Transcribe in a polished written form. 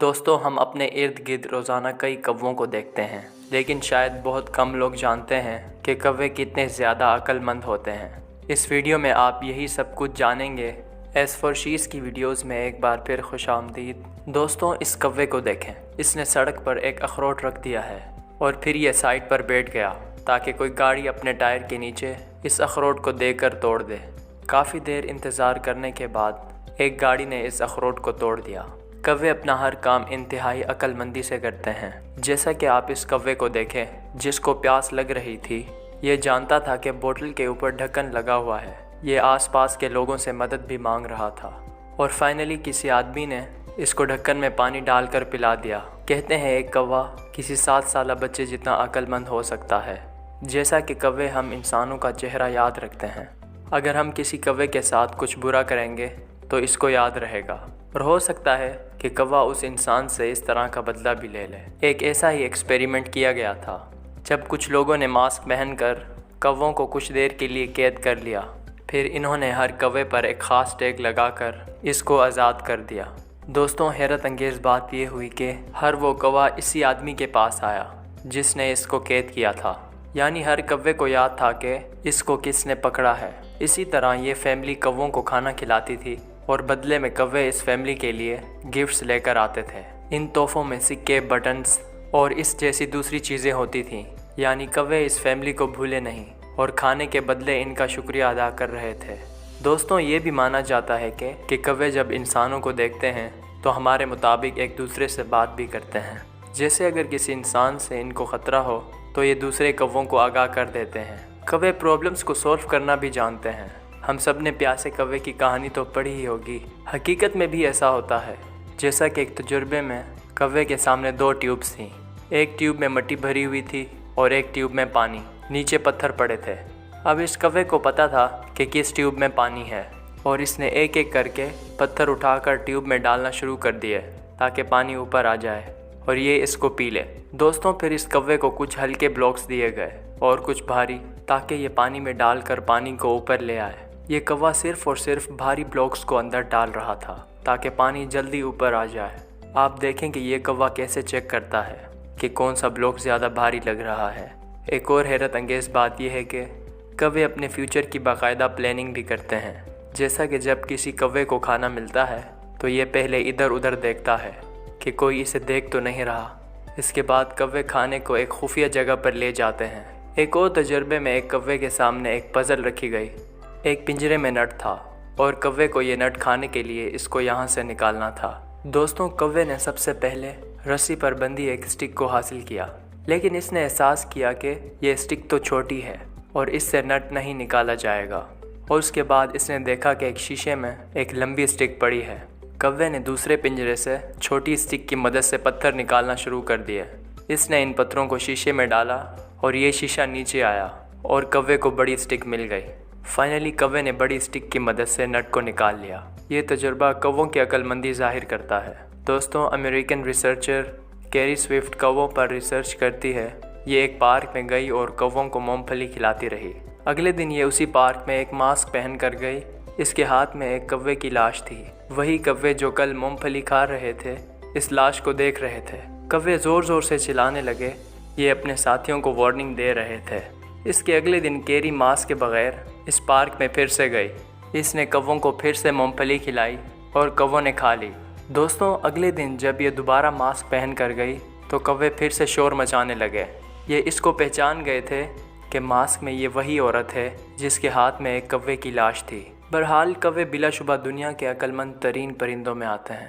دوستوں، ہم اپنے ارد گرد روزانہ کئی کووں کو دیکھتے ہیں، لیکن شاید بہت کم لوگ جانتے ہیں کہ کوے کتنے زیادہ عقل مند ہوتے ہیں۔ اس ویڈیو میں آپ یہی سب کچھ جانیں گے۔ ایس فور شیز کی ویڈیوز میں ایک بار پھر خوش آمدید۔ دوستوں، اس کوے کو دیکھیں۔ اس نے سڑک پر ایک اخروٹ رکھ دیا ہے اور پھر یہ سائڈ پر بیٹھ گیا تاکہ کوئی گاڑی اپنے ٹائر کے نیچے اس اخروٹ کو دے کر توڑ دے۔ کافی دیر انتظار کرنے کے بعد ایک گاڑی نے اس اخروٹ کو توڑ دیا۔ کوے اپنا ہر کام انتہائی عقل مندی سے کرتے ہیں۔ جیسا کہ آپ اس کوے کو دیکھیں، جس کو پیاس لگ رہی تھی، یہ جانتا تھا کہ بوتل کے اوپر ڈھکن لگا ہوا ہے۔ یہ آس پاس کے لوگوں سے مدد بھی مانگ رہا تھا اور فائنلی کسی آدمی نے اس کو ڈھکن میں پانی ڈال کر پلا دیا۔ کہتے ہیں ایک کوا کسی 7 سالہ بچے جتنا عقل مند ہو سکتا ہے۔ جیسا کہ کوے ہم انسانوں کا چہرہ یاد رکھتے ہیں، اگر ہم کسی کوے کے ساتھ کچھ برا کریں گے تو اس کو یاد رہے گا، اور ہو سکتا ہے کہ کوا اس انسان سے اس طرح کا بدلہ بھی لے لے۔ ایک ایسا ہی ایکسپیریمنٹ کیا گیا تھا جب کچھ لوگوں نے ماسک پہن کر کووں کو کچھ دیر کے لیے قید کر لیا، پھر انہوں نے ہر کوے پر ایک خاص ٹیگ لگا کر اس کو آزاد کر دیا۔ دوستوں، حیرت انگیز بات یہ ہوئی کہ ہر وہ کوا اسی آدمی کے پاس آیا جس نے اس کو قید کیا تھا، یعنی ہر کوے کو یاد تھا کہ اس کو کس نے پکڑا ہے۔ اسی طرح یہ فیملی کووں کو کھانا کھلاتی تھی اور بدلے میں کوے اس فیملی کے لیے گفٹس لے کر آتے تھے۔ ان تحفوں میں سکے، بٹنز اور اس جیسی دوسری چیزیں ہوتی تھیں، یعنی کوے اس فیملی کو بھولے نہیں اور کھانے کے بدلے ان کا شکریہ ادا کر رہے تھے۔ دوستوں، یہ بھی مانا جاتا ہے کہ کوے جب انسانوں کو دیکھتے ہیں تو ہمارے مطابق ایک دوسرے سے بات بھی کرتے ہیں۔ جیسے اگر کسی انسان سے ان کو خطرہ ہو تو یہ دوسرے کووں کو آگاہ کر دیتے ہیں۔ کوے پرابلمس کو سولو کرنا بھی جانتے ہیں۔ ہم سب نے پیاسے کوے کی کہانی تو پڑھی ہی ہوگی۔ حقیقت میں بھی ایسا ہوتا ہے۔ جیسا کہ ایک تجربے میں کوے کے سامنے 2 ٹیوبس تھیں۔ ایک ٹیوب میں مٹی بھری ہوئی تھی اور ایک ٹیوب میں پانی۔ نیچے پتھر پڑے تھے۔ اب اس کوے کو پتا تھا کہ کس ٹیوب میں پانی ہے، اور اس نے ایک ایک کر کے پتھر اٹھا کر ٹیوب میں ڈالنا شروع کر دیے تاکہ پانی اوپر آ جائے اور یہ اس کو پی لے۔ دوستوں، پھر اس کوے کو کچھ ہلکے بلاکس دیے گئے اور کچھ بھاری، تاکہ یہ پانی میں ڈال کر پانی کو اوپر لے آئے۔ یہ کوا صرف اور صرف بھاری بلاکس کو اندر ڈال رہا تھا تاکہ پانی جلدی اوپر آ جائے۔ آپ دیکھیں کہ یہ کوا کیسے چیک کرتا ہے کہ کون سا بلاک زیادہ بھاری لگ رہا ہے۔ ایک اور حیرت انگیز بات یہ ہے کہ کوے اپنے فیوچر کی باقاعدہ پلاننگ بھی کرتے ہیں۔ جیسا کہ جب کسی کوے کو کھانا ملتا ہے تو یہ پہلے ادھر ادھر دیکھتا ہے کہ کوئی اسے دیکھ تو نہیں رہا۔ اس کے بعد کوے کھانے کو ایک خفیہ جگہ پر لے جاتے ہیں۔ ایک اور تجربے میں ایک کوے کے سامنے ایک پزل رکھی گئی۔ ایک پنجرے میں نٹ تھا اور کوے کو یہ نٹ کھانے کے لیے اس کو یہاں سے نکالنا تھا۔ دوستوں، کوے نے سب سے پہلے رسی پر بندھی ایک سٹک کو حاصل کیا، لیکن اس نے احساس کیا کہ یہ سٹک تو چھوٹی ہے اور اس سے نٹ نہیں نکالا جائے گا، اور اس کے بعد اس نے دیکھا کہ ایک شیشے میں ایک لمبی سٹک پڑی ہے۔ کوے نے دوسرے پنجرے سے چھوٹی سٹک کی مدد سے پتھر نکالنا شروع کر دیے۔ اس نے ان پتھروں کو شیشے میں ڈالا اور یہ شیشہ نیچے آیا اور کوے کو بڑی سٹک مل گئی۔ فائنلی کوے نے بڑی سٹک کی مدد سے نٹ کو نکال لیا۔ یہ تجربہ کووں کی عقل مندی ظاہر کرتا ہے۔ دوستوں، امریکن ریسرچر کیری سوئفٹ کووں پر ریسرچ کرتی ہے۔ یہ ایک پارک میں گئی اور کووں کو مونگ پھلی کھلاتی رہی۔ اگلے دن یہ اسی پارک میں ایک ماسک پہن کر گئی۔ اس کے ہاتھ میں ایک کوے کی لاش تھی۔ وہی کوے جو کل مونگ پھلی کھا رہے تھے اس لاش کو دیکھ رہے تھے۔ کوے زور زور سے چلانے لگے۔ یہ اپنے ساتھیوں کو وارننگ دے رہے تھے۔ اس کے اگلے دن کیری ماسک کے بغیر اس پارک میں پھر سے گئی۔ اس نے کووں کو پھر سے مونگ پھلی کھلائی اور کووں نے کھا لی۔ دوستوں، اگلے دن جب یہ دوبارہ ماسک پہن کر گئی تو کوے پھر سے شور مچانے لگے۔ یہ اس کو پہچان گئے تھے کہ ماسک میں یہ وہی عورت ہے جس کے ہاتھ میں ایک کوے کی لاش تھی۔ بہرحال کوے بلا شبہ دنیا کے عقل مند ترین پرندوں میں آتے ہیں۔